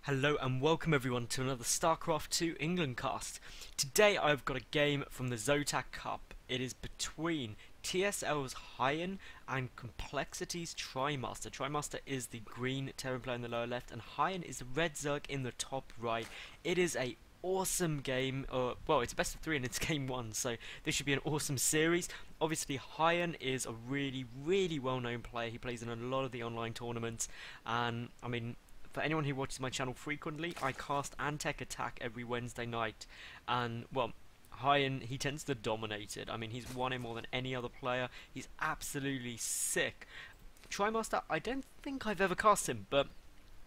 Hello and welcome everyone to another StarCraft 2 England cast. Today I've got a game from the Zotac Cup. It is between TSLHyuN and Complexity's TriMaster. TriMaster is the green Terran player in the lower left and HyuN is the red Zerg in the top right. It is a awesome game, well, it's a best of 3 and it's game 1, so this should be an awesome series. Obviously HyuN is a really well known player. He plays in a lot of the online tournaments, and I mean, for anyone who watches my channel frequently, I cast and tech attack every Wednesday night, and well, HyuN, he tends to dominate it. I mean, he's won it more than any other player. He's absolutely sick. TriMaster, I don't think I've ever cast him, but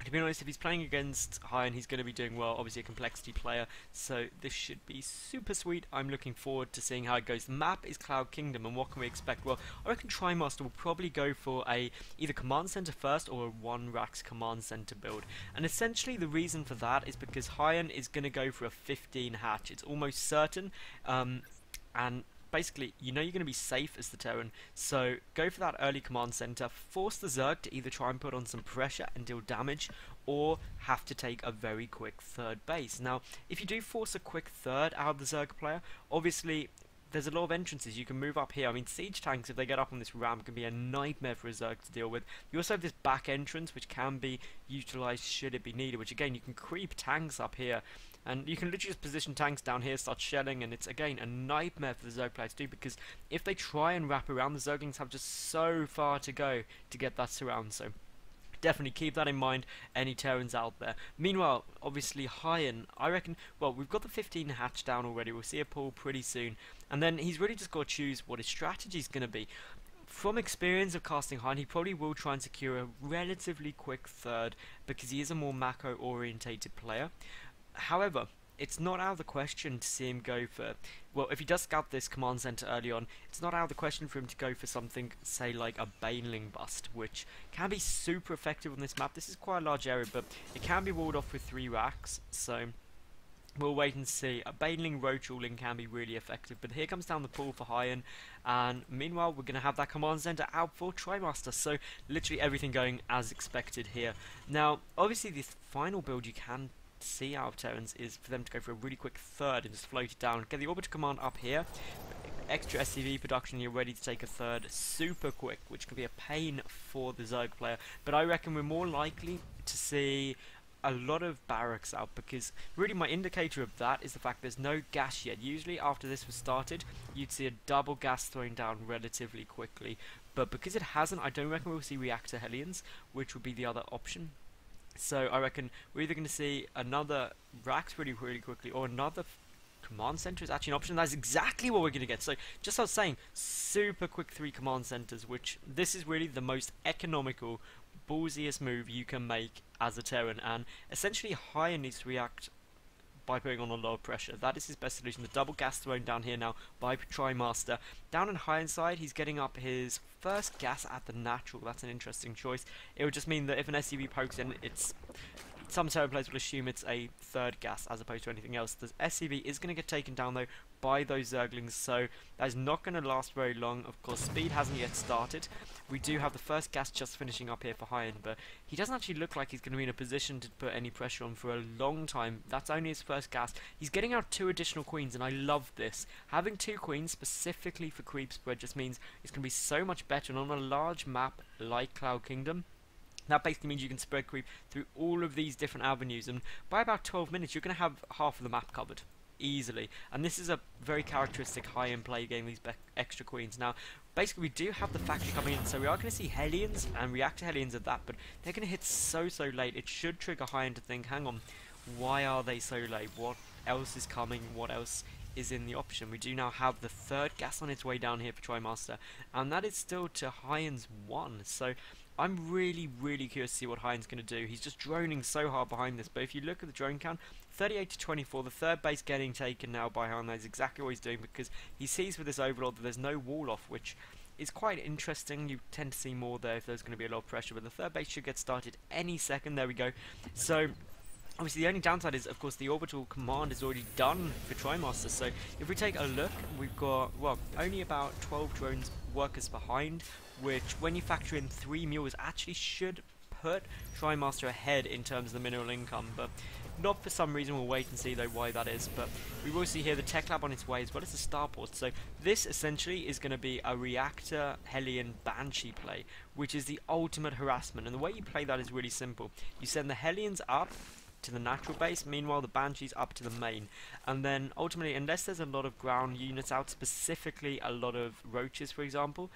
to be honest, if he's playing against HyuN, he's going to be doing well. Obviously a complexity player, so this should be super sweet. I'm looking forward to seeing how it goes. The map is Cloud Kingdom, and what can we expect? Well, I reckon TriMaster will probably go for a either command center first or a 1-Rax command center build. And essentially the reason for that is because HyuN is going to go for a 15 hatch. It's almost certain, and basically, you know you're going to be safe as the Terran, so go for that early command center, force the Zerg to either try and put on some pressure and deal damage, or have to take a very quick third base. Now, if you do force a quick third out of the Zerg player, obviously there's a lot of entrances. You can move up here. I mean, siege tanks, if they get up on this ramp, can be a nightmare for a Zerg to deal with. You also have this back entrance, which can be utilized should it be needed, which again, you can creep tanks up here, and you can literally just position tanks down here, start shelling, and it's again a nightmare for the Zerg player to do, because if they try and wrap around, the Zerglings have just so far to go to get that surround. So definitely keep that in mind, any Terrans out there. Meanwhile, obviously HyuN, I reckon, well, we've got the 15 hatch down already. We'll see a pull pretty soon, and then he's really just got to choose what his strategy is going to be. From experience of casting HyuN, he probably will try and secure a relatively quick third, because he is a more macro orientated player. However, it's not out of the question to see him go for, well, if he does scout this command center early on, it's not out of the question for him to go for something, say, like a Baneling bust, which can be super effective on this map. This is quite a large area, but it can be walled off with 3 racks, so we'll wait and see. A Baneling roach ruling can be really effective, but here comes down the pool for HyuN, and meanwhile we're going to have that command center out for TriMaster, so literally everything going as expected here. Now, obviously this final build you can see out of Terrans is for them to go for a really quick third and just float it down, get the orbiter command up here, extra SCV production, you're ready to take a third super quick, which can be a pain for the Zerg player, but I reckon we're more likely to see a lot of barracks out, because really my indicator of that is the fact there's no gas yet. Usually after this was started, you'd see a double gas thrown down relatively quickly, but because it hasn't, I don't reckon we'll see reactor Hellions, which would be the other option. So I reckon we're either going to see another Rax really quickly, or another command center is actually an option. That's exactly what we're going to get. So just as I was saying, super quick 3 command centers, which this is really the most economical, ballsiest move you can make as a Terran, and essentially HyuN needs to react by putting on a lot of pressure. That is his best solution. The double gas thrown down here now by TriMaster. Down on HyuN's side, he's getting up his first gas at the natural. That's an interesting choice. It would just mean that if an SCV pokes in, some Terran players will assume it's a third gas as opposed to anything else. The SCV is going to get taken down though by those Zerglings, so that is not going to last very long. Of course, speed hasn't yet started. We do have the first gas just finishing up here for HyuN, but he doesn't actually look like he's going to be in a position to put any pressure on for a long time. That's only his first gas. He's getting out 2 additional queens, and I love this. Having 2 queens specifically for creep spread just means it's going to be so much better, and on a large map like Cloud Kingdom, that basically means you can spread creep through all of these different avenues, and by about 12 minutes you're going to have half of the map covered easily. And this is a very characteristic HyuN play game, these extra queens. Now basically we do have the factory coming in, so we are going to see Hellions and reactor Hellions at that, but they're going to hit so late. It should trigger HyuN to think, hang on, why are they so late? What else is coming? What else is in the option? We do now have the 3rd gas on its way down here for TriMaster, and that is still to HyuN's 1, so I'm really curious to see what HyuN's going to do. He's just droning so hard behind this, but if you look at the drone count, 38 to 24, the 3rd base getting taken now by HyuN. That is exactly what he's doing, because he sees with this overlord that there's no wall off, which is quite interesting. You tend to see more there if there's going to be a lot of pressure, but the 3rd base should get started any second. There we go. So obviously the only downside is, of course, the orbital command is already done for TriMaster, so if we take a look, we've got, well, only about 12 drones workers behind, which when you factor in 3 mules actually should put TriMaster ahead in terms of the mineral income, but not for some reason. We'll wait and see though why that is. But we will see here the tech lab on its way as well as the starport. So this essentially is going to be a reactor Hellion Banshee play, which is the ultimate harassment. And the way you play that is really simple. You send the Hellions up to the natural base, meanwhile the Banshees up to the main, and then ultimately, unless there's a lot of ground units out, specifically a lot of roaches for example,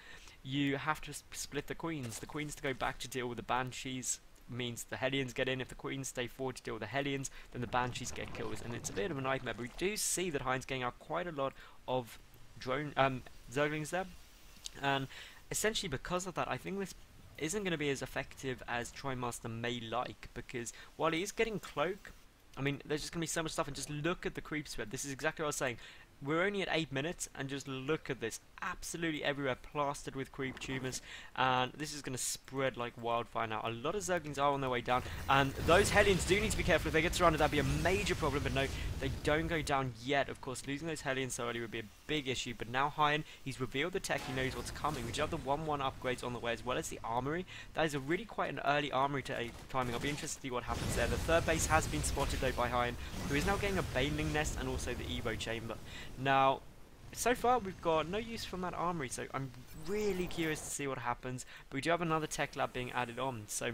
you have to split the queens to go back to deal with the Banshees. Means the Hellions get in. If the queens stay forward to deal with the Hellions, then the Banshees get kills, and it's a bit of a nightmare. But we do see that HyuN's getting out quite a lot of drone Zerglings there, and essentially because of that, I think this isn't going to be as effective as TriMaster may like, because while he is getting cloak, I mean, there's just going to be so much stuff, and just look at the creep spread. This is exactly what I was saying. We're only at 8 minutes, and just look at this. Absolutely everywhere, plastered with creep tumors, and this is going to spread like wildfire now. A lot of Zerglings are on their way down, and those Hellions do need to be careful. If they get surrounded, that'd be a major problem, but no, they don't go down yet. Of course, losing those Hellions so early would be a big issue, but now HyuN, he's revealed the tech, he knows what's coming. We do have the 1-1 upgrades on the way, as well as the armory. That is a really quite an early armory timing. I'll be interested to see what happens there. The third base has been spotted though by HyuN, who is now getting a Baneling nest and also the Evo chamber. Now, so far we've got no use from that armory, so I'm really curious to see what happens. But we do have another tech lab being added on, so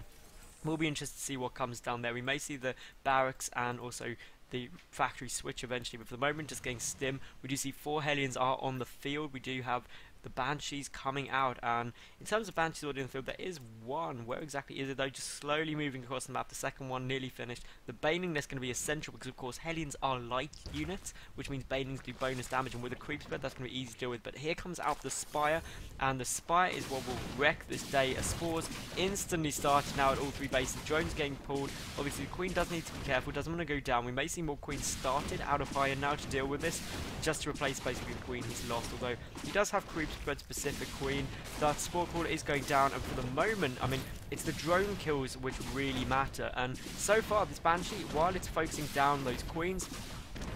we'll be interested to see what comes down there. We may see the barracks and also the factory switch eventually, but for the moment just getting stim. We do see 4 Hellions are on the field. We do have the Banshees coming out, and in terms of Banshees already in the field, there is one. Where exactly is it though? Just slowly moving across the map. The second one nearly finished. The Baneling nest going to be essential, because of course Hellions are light units, which means Banelings do bonus damage, and with a creep spread that's going to be easy to deal with. But here comes out the Spire, and the Spire is what will wreck this day. A Spores instantly started now at all 3 bases. Drones getting pulled. Obviously the Queen does need to be careful, doesn't want to go down. We may see more Queens started out of HyuN now to deal with this, just to replace basically the Queen he's lost, although he does have creep spread specific Queen. That Spore Crawler is going down, and for the moment, I mean, it's the drone kills which really matter, and so far this Banshee, while it's focusing down those Queens,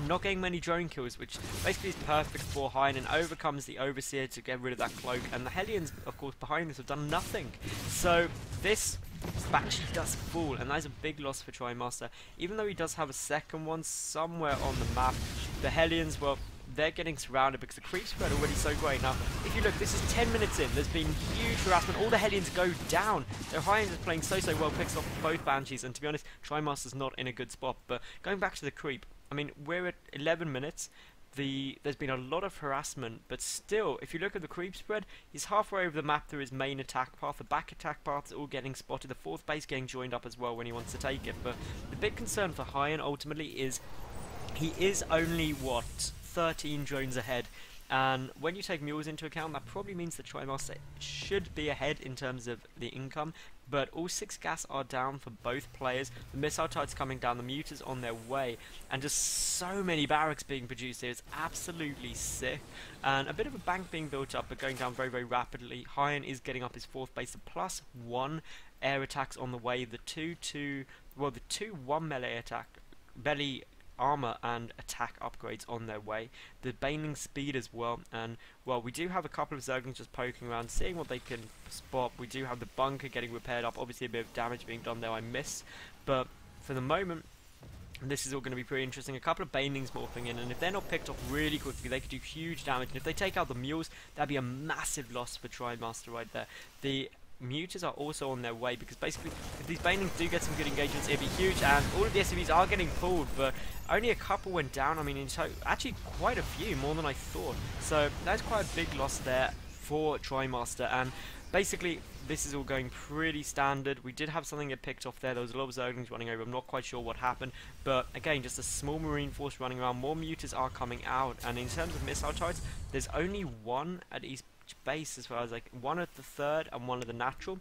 not getting many drone kills, which basically is perfect for HyuN, and overcomes the Overseer to get rid of that cloak, and the Hellions, of course, behind this have done nothing. So this Banshee does fall, and that is a big loss for TriMaster. Even though he does have a second one somewhere on the map, the Hellions, well, they're getting surrounded because the creep spread already so great. Now, if you look, this is 10 minutes in. There's been huge harassment. All the Hellions go down. So HyuN is playing so well, picks off both Banshees, and to be honest, TriMaster's not in a good spot. But going back to the creep, I mean, we're at 11 minutes. There's been a lot of harassment, but still, if you look at the creep spread, he's halfway over the map through his main attack path. The back attack path is all getting spotted. The 4th base getting joined up as well when he wants to take it. But the big concern for HyuN ultimately is he is only, what, 13 drones ahead, and when you take mules into account, that probably means that TriMaster should be ahead in terms of the income, but all 6 gas are down for both players. The missile tide's coming down, the muters on their way, and just so many barracks being produced here. It's absolutely sick, and a bit of a bank being built up, but going down very rapidly. HyuN is getting up his 4th base, the +1 air attacks on the way, the 2-1 melee attack, belly armor and attack upgrades on their way, the Baneling speed as well, and well, we do have a couple of Zerglings just poking around, seeing what they can spot. We do have the bunker getting repaired up, obviously a bit of damage being done there, I missed, but for the moment this is all going to be pretty interesting. A couple of Banelings morphing in, and if they're not picked off really quickly, they could do huge damage, and if they take out the mules, that'd be a massive loss for TriMaster right there. The Muters are also on their way, because basically if these Banelings do get some good engagements, it'd be huge, and all of the SCVs are getting pulled, but only a couple went down. I mean, in total, actually quite a few, more than I thought, so that's quite a big loss there for TriMaster, and basically this is all going pretty standard. We did have something get picked off there. There was a lot of Zerglings running over. I'm not quite sure what happened, but again, just a small marine force running around. More Muters are coming out, and in terms of missile turrets, there's only one at each base, as far as like one at the 3rd and one at the natural,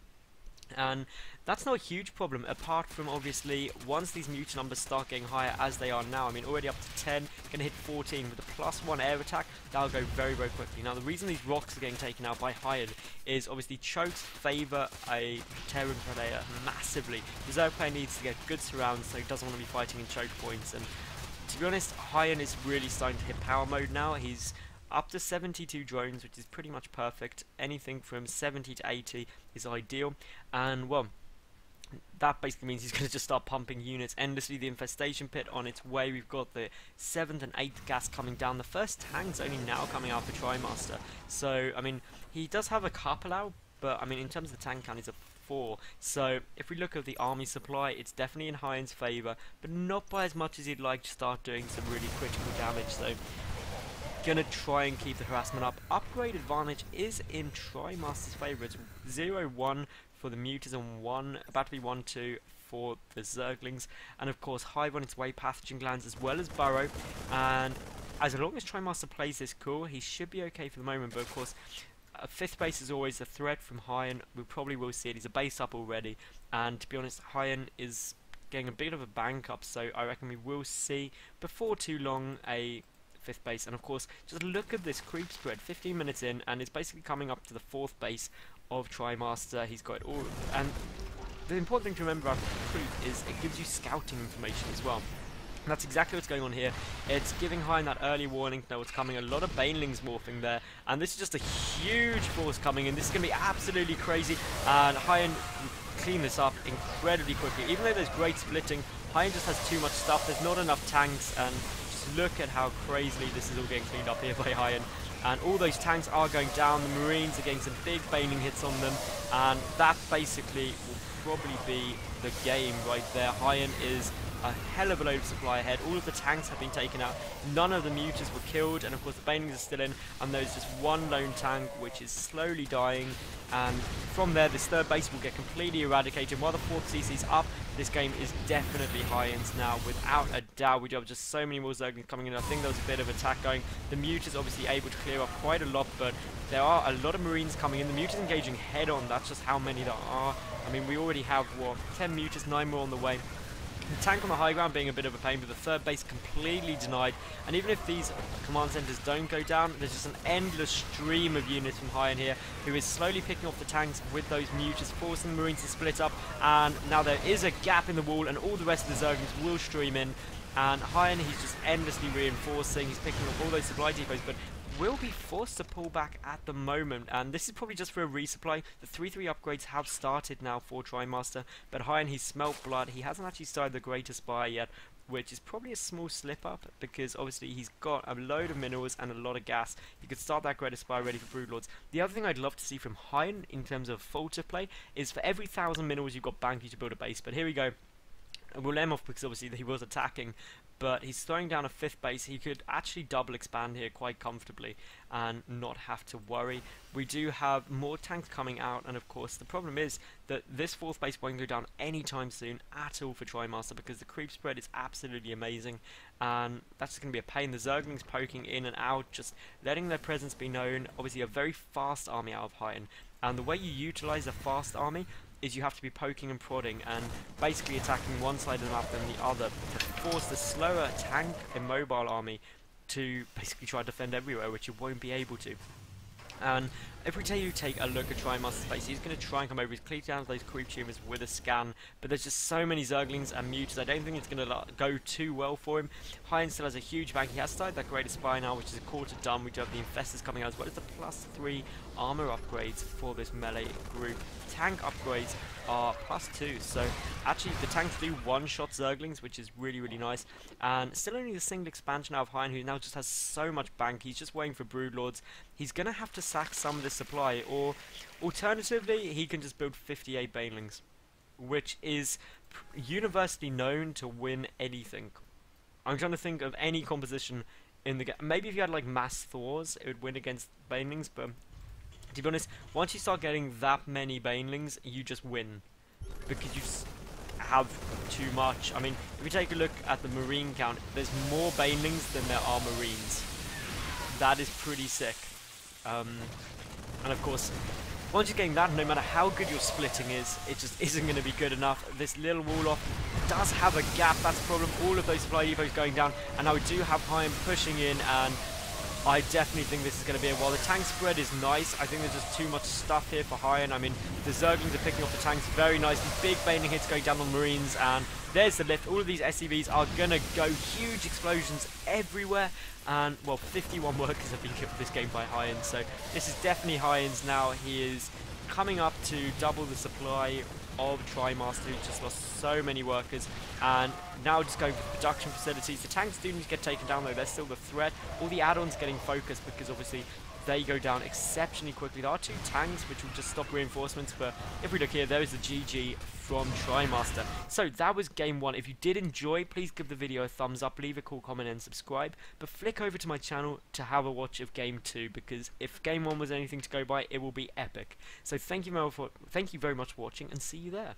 and that's not a huge problem, apart from obviously once these mutant numbers start getting higher as they are now. I mean, already up to 10, gonna hit 14 with the +1 air attack. That'll go very quickly. Now, the reason these rocks are getting taken out by HyuN is obviously chokes favour a Terran Predator massively. The Zerg player needs to get good surrounds, so he doesn't want to be fighting in choke points, and to be honest, HyuN is really starting to hit power mode now. He's up to 72 drones, which is pretty much perfect. Anything from 70 to 80 is ideal, and well, that basically means he's going to just start pumping units endlessly. The infestation pit on its way. We've got the 7th and 8th gas coming down. The first tank's only now coming out for TriMaster. So, I mean, he does have a couple out, but, I mean, in terms of the tank count, he's a 4. So, if we look at the army supply, it's definitely in HyuN's favour, but not by as much as he'd like to start doing some really critical damage. So, gonna try and keep the harassment up. Upgrade advantage is in TriMaster's favour. It's 0-1 for the Mutas and 1, about to be 1-2 for the Zerglings, and of course Hive on its way, pathogen glands as well as Burrow, and as long as TriMaster plays this cool, he should be okay for the moment. But of course, a 5th base is always a threat from HyuN. We probably will see it. He's a base up already, and to be honest, HyuN is getting a bit of a bank up, so I reckon we will see before too long a 5th base. And of course, just look at this creep spread, 15 minutes in, and it's basically coming up to the 4th base of TriMaster. He's got it all, and the important thing to remember about creep is it gives you scouting information as well. And that's exactly what's going on here. It's giving HyuN that early warning to know what's coming. A lot of banelings morphing there, and this is just a huge force coming in. This is going to be absolutely crazy, and HyuN clean this up incredibly quickly. Even though there's great splitting, HyuN just has too much stuff. There's not enough tanks, and just look at how crazily this is all getting cleaned up here by HyuN. And all those tanks are going down. The Marines are getting some big baning hits on them, and that basically will probably be the game right there. HyuN is a hell of a load of supply ahead. All of the tanks have been taken out. None of the mutas were killed, and of course the banelings are still in, and there's just one lone tank which is slowly dying. And from there, this 3rd base will get completely eradicated. While the 4th CC's up, this game is definitely HyuN's now, without a doubt. We do have just so many more Zerglings coming in. I think there was a bit of attack going. The Muta's obviously able to clear up quite a lot, but there are a lot of Marines coming in. The Muta's engaging head on. That's just how many there are. I mean, we already have, what, 10 Mutas, 9 more on the way. The tank on the high ground being a bit of a pain, but the 3rd base completely denied. And even if these command centers don't go down, there's just an endless stream of units from HyuN here, who is slowly picking off the tanks with those mutas, forcing the Marines to split up. And now there is a gap in the wall, and all the rest of the Zerglings will stream in. And HyuN, he's just endlessly reinforcing. He's picking up all those supply depots, but will be forced to pull back at the moment, and this is probably just for a resupply. The 3-3 upgrades have started now for TriMaster, but HyuN, he's smelt blood. He hasn't actually started the Greater Spire yet, which is probably a small slip up, because obviously he's got a load of minerals and a lot of gas. He could start that Greater Spire ready for Broodlords. The other thing I'd love to see from HyuN in terms of Falter play is for every 1,000 minerals you've got banked, you to build a base. But here we go. We'll let him off because obviously he was attacking, but he's throwing down a 5th base. He could actually double expand here quite comfortably and not have to worry. We do have more tanks coming out, and of course the problem is that this 4th base won't go down anytime soon at all for TriMaster, because the creep spread is absolutely amazing, and that's going to be a pain. The Zerglings poking in and out, just letting their presence be known. Obviously a very fast army out of HyuN, and the way you utilize a fast army is you have to be poking and prodding and basically attacking one side of the map than the other to force the slower tank immobile army to basically try to defend everywhere, which you won't be able to. And if we take a look at TriMaster's base, he's going to try and come over. He's cleared down those creep tumors with a scan, but there's just so many Zerglings and Mutas. I don't think it's going to go too well for him. HyuN still has a huge bank. He has started that Greater Spire now, which is a quarter done. We do have the Infestors coming out, as well as the +3 armor upgrades for this melee group. Tank upgrades are +2, so actually the tanks do one-shot Zerglings, which is really, really nice. And still only the single expansion out of HyuN, who now just has so much bank. He's just waiting for Broodlords. He's going to have to sack some of this supply, or alternatively he can just build 58 banelings, which is universally known to win anything. I'm trying to think of any composition in the game. Maybe if you had like mass Thors, it would win against banelings, but to be honest, once you start getting that many banelings, you just win, because you just have too much. I mean, if you take a look at the Marine count, there's more banelings than there are Marines. That is pretty sick. And of course, once you're getting that, no matter how good your splitting is, it just isn't going to be good enough. This little wall off does have a gap, that's a problem. All of those supply depots going down, and now we do have HyuN pushing in, and I definitely think this is going to be a while. The tank spread is nice. I think there's just too much stuff here for HyuN. I mean, the Zerglings are picking off the tanks very nicely. Big baning hits going down on Marines, and there's the lift. All of these SCVs are going to go. Huge explosions everywhere. And, well, 51 workers have been killed this game by HyuN. So this is definitely HyuN's now. He is coming up to double the supply of TriMaster, who just lost so many workers, and now just going for production facilities. The tanks do need to get taken down though, they're still the threat. All the add-ons getting focused because obviously they go down exceptionally quickly. There are 2 tanks which will just stop reinforcements, but if we look here, there is the GG from TriMaster. So that was game 1. If you did enjoy, please give the video a thumbs up, leave a cool comment and subscribe, but flick over to my channel to have a watch of game 2, because if game 1 was anything to go by, it will be epic. So thank you very much for watching, and see you there.